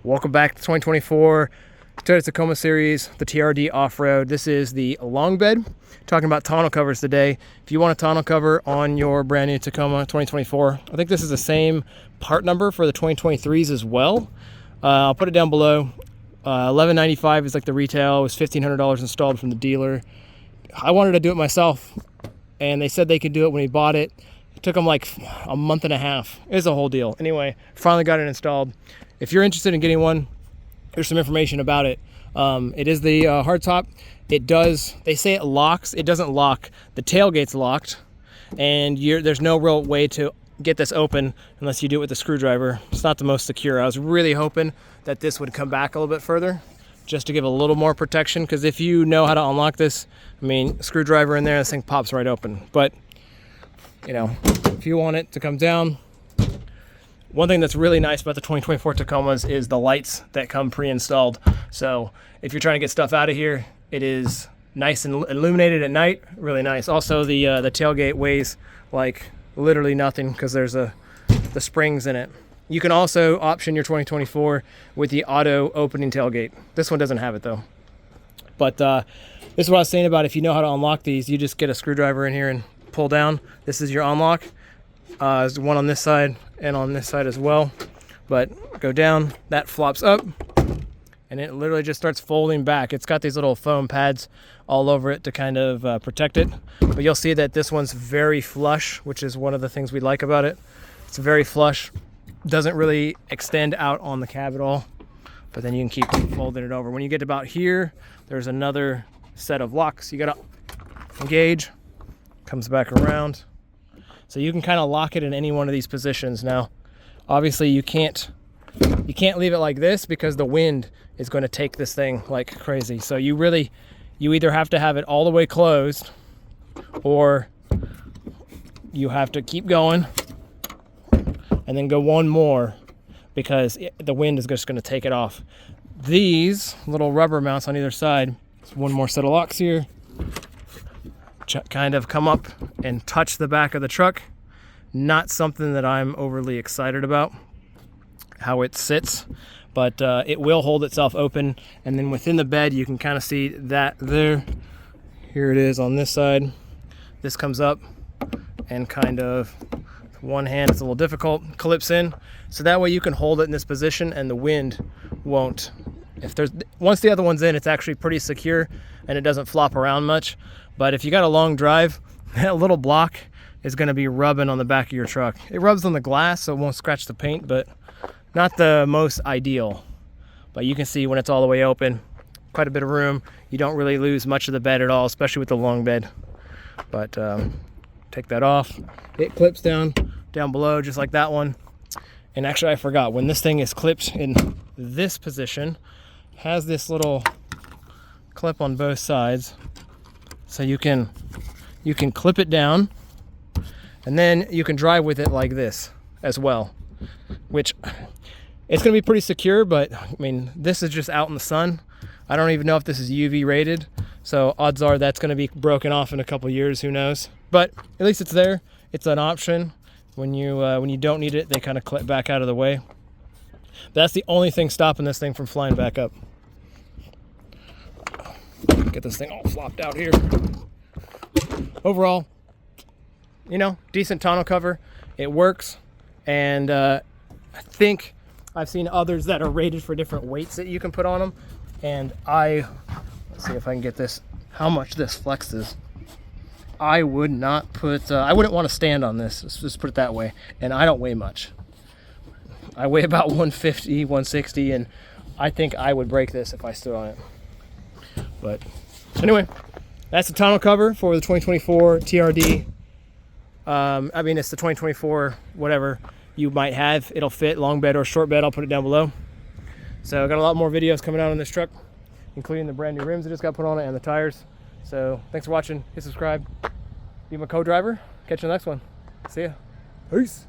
Welcome back to 2024 Toyota Tacoma series, the TRD Offroad. This is the long bed. Talking about tonneau covers today. If you want a tonneau cover on your brand new Tacoma 2024, I think this is the same part number for the 2023s as well. I'll put it down below. $11.95 is like the retail. It was $1,500 installed from the dealer. I wanted to do it myself, and they said they could do it when we bought it. It took them like a month and a half. It was a whole deal. Anyway, finally got it installed. If you're interested in getting one, here's some information about it. It is the hardtop. It does, they say it locks. It doesn't lock. The tailgate's locked, and there's no real way to get this open unless you do it with a screwdriver. It's not the most secure. I was really hoping that this would come back a little bit further just to give a little more protection, because if you know how to unlock this, I mean, screwdriver in there, this thing pops right open. But you know, if you want it to come down, one thing that's really nice about the 2024 Tacomas is the lights that come pre-installed. So if you're trying to get stuff out of here, it is nice and illuminated at night. Really nice. Also, the tailgate weighs like literally nothing because there's the springs in it. You can also option your 2024 with the auto opening tailgate. This one doesn't have it though. But this is what I was saying about if you know how to unlock these, you just get a screwdriver in here and pull down. This is your unlock. There's one on this side and on this side as well. But go down, that flops up, and it literally just starts folding back. It's got these little foam pads all over it to kind of protect it. But you'll see that this one's very flush, which is one of the things we like about it. It's very flush. Doesn't really extend out on the cab at all. But then you can keep folding it over. When you get about here, there's another set of locks. You gotta engage. Comes back around, so you can kind of lock it in any one of these positions. Now obviously you can't leave it like this because the wind is going to take this thing like crazy. So you either have to have it all the way closed, or you have to keep going and then go one more, because the wind is just going to take it off. These little rubber mounts on either side, one more set of locks here, kind of come up and touch the back of the truck. Not something that I'm overly excited about how it sits, but it will hold itself open. And then within the bed you can kind of see that there. Here it is on this side. This comes up and kind of, one hand it's a little difficult, clips in, so that way you can hold it in this position and the wind won't. Once the other one's in, it's actually pretty secure and it doesn't flop around much. But if you got a long drive, that little block is going to be rubbing on the back of your truck. It rubs on the glass, so it won't scratch the paint, but not the most ideal. But you can see when it's all the way open, quite a bit of room. You don't really lose much of the bed at all, especially with the long bed. But take that off. It clips down below, just like that one. And actually, I forgot, when this thing is clipped in this position, has this little clip on both sides. So you can clip it down, and then you can drive with it like this as well, which it's going to be pretty secure. But I mean, this is just out in the sun. I don't even know if this is UV rated, so odds are that's going to be broken off in a couple years. Who knows? But at least it's there. It's an option. When you don't need it, they kind of clip back out of the way. But that's the only thing stopping this thing from flying back up. Get this thing all flopped out here. Overall, you know, decent tonneau cover. It works, and I think I've seen others that are rated for different weights that you can put on them. And let's see if I can get this, how much this flexes. I would not put, I wouldn't want to stand on this. Let's just put it that way. And I don't weigh much. I weigh about 150, 160, and I think I would break this if I stood on it. But anyway, that's the tonneau cover for the 2024 TRD. I mean, it's the 2024 whatever you might have. It'll fit long bed or short bed. I'll put it down below. So I got a lot more videos coming out on this truck, including the brand new rims that just got put on it and the tires. So thanks for watching. Hit subscribe. Be my co-driver. Catch you in the next one. See ya. Peace.